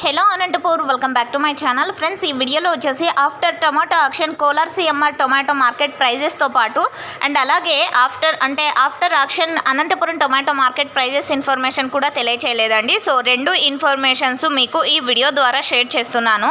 Hello Anantapur welcome back to my channel friends. ఈ వీడియోలో వచ్చేసి after tomato auction Kolar CMR tomato market ప్రైజెస్తో పాటు అండ్ అలాగే after auction Anantapuram tomato market prices information కూడా తెలియచేయలేదండి. సో రెండు ఇన్ఫర్మేషన్స్ మీకు ఈ వీడియో ద్వారా షేర్ చేస్తున్నాను.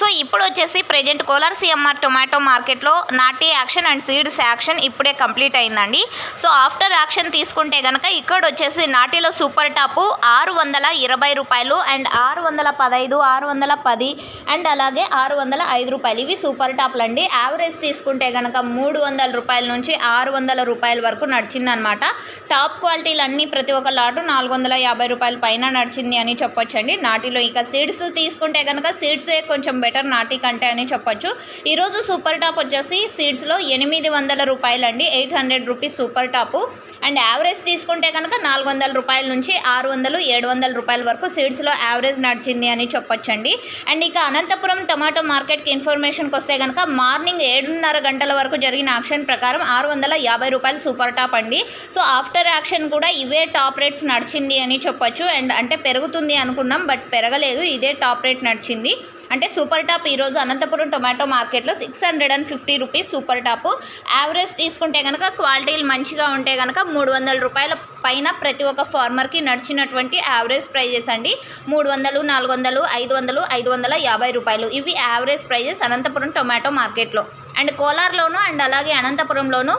సో ఇప్పుడు వచ్చేసి ప్రెజెంట్ కోలార్ సిఎంఆర్ టొమాటో మార్కెట్లో నాటి యాక్షన్ అండ్ సీడ్స్ యాక్షన్ ఇప్పుడే కంప్లీట్ అయిందండి. సో ఆఫ్టర్ యాక్షన్ తీసుకుంటే కనుక ఇక్కడ వచ్చేసి నాటిలో సూపర్ టాపు 620 రూపాయలు అండ్ 615, 610 అండ్ అలాగే 605 రూపాయలు. ఇవి సూపర్ టాప్లు అండి. యావరేజ్ తీసుకుంటే కనుక 300 రూపాయల నుంచి 600 రూపాయల వరకు నడిచిందనమాట. టాప్ క్వాలిటీలు అన్నీ ప్రతి ఒక్క లాటు 450 రూపాయల పైన నడిచింది అని చెప్పొచ్చండి నాటిలో. ఇక సీడ్స్ తీసుకుంటే కనుక సీడ్సే కొంచెం బెటర్ నాటి కంటే అని చెప్పొచ్చు. ఈరోజు సూపర్ టాప్ వచ్చేసి సీడ్స్లో 800 రూపాయలు అండి, 800 rupees super top. And average తీసుకుంటే కనుక 400 రూపాయల నుంచి 600, 700 రూపాయల వరకు సీడ్స్లో యావరేజ్ నడిచింది అని చెప్పొచ్చండి. అండ్ ఇక అనంతపురం టమాటో మార్కెట్కి ఇన్ఫర్మేషన్కి వస్తే కనుక మార్నింగ్ 7:30 గంటల వరకు జరిగిన యాక్షన్ ప్రకారం 650 రూపాయలు సూపర్ టాప్ అండి. సో ఆఫ్టర్ యాక్షన్ కూడా ఇవే టాప్ రేట్స్ నడిచింది అని చెప్పొచ్చు. అండ్ అంటే పెరుగుతుంది అనుకున్నాం బట్ పెరగలేదు, ఇదే టాప్ రేట్ నడిచింది. అంటే సూపర్ టాప్ ఈరోజు అనంతపురం టొమాటో మార్కెట్లో 650 రూపీస్ సూపర్ టాపు. యావరేజ్ తీసుకుంటే కనుక క్వాలిటీలు మంచిగా ఉంటే కనుక 300 రూపాయల పైన ప్రతి ఒక్క ఫార్మర్కి నడిచినటువంటి యావరేజ్ ప్రైజెస్ అండి. 300, 400, 500, 550 రూపాయలు ఇవి యావరేజ్ ప్రైజెస్ అనంతపురం టొమాటో మార్కెట్లో. అండ్ కోలార్లోను అండ్ అలాగే అనంతపురంలోను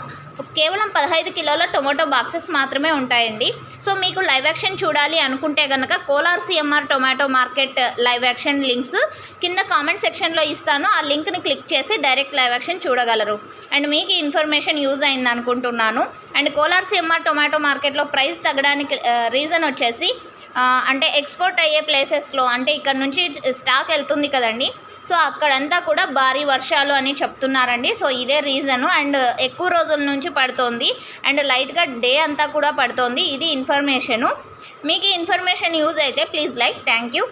కేవలం 15 కిలోల టొమాటో బాక్సెస్ మాత్రమే ఉంటాయండి. సో మీకు లైవ్ యాక్షన్ చూడాలి అనుకుంటే కనుక Kolar CMR tomato market live action links కింద కామెంట్ సెక్షన్లో ఇస్తాను. ఆ లింక్ని క్లిక్ చేసి డైరెక్ట్ లైవ్ యాక్షన్ చూడగలరు. అండ్ మీకు ఇన్ఫర్మేషన్ యూజ్ అయింది అనుకుంటున్నాను. అండ్ కోలార్ సిఎంఆర్ టొమాటో మార్కెట్లో ప్రైస్ తగ్గడానికి రీజన్ వచ్చేసి అంటే ఎక్స్పోర్ట్ అయ్యే ప్లేసెస్లో అంటే ఇక్కడ నుంచి స్టాక్ వెళ్తుంది కదండి, సో అక్కడంతా కూడా భారీ వర్షాలు అని చెప్తున్నారండి. సో ఇదే రీజను. అండ్ ఎక్కువ రోజుల నుంచి పడుతోంది అండ్ లైట్గా డే అంతా కూడా పడుతోంది. ఇది ఇన్ఫర్మేషను. మీకు ఈ ఇన్ఫర్మేషన్ యూజ్ అయితే ప్లీజ్ లైక్. Thank you.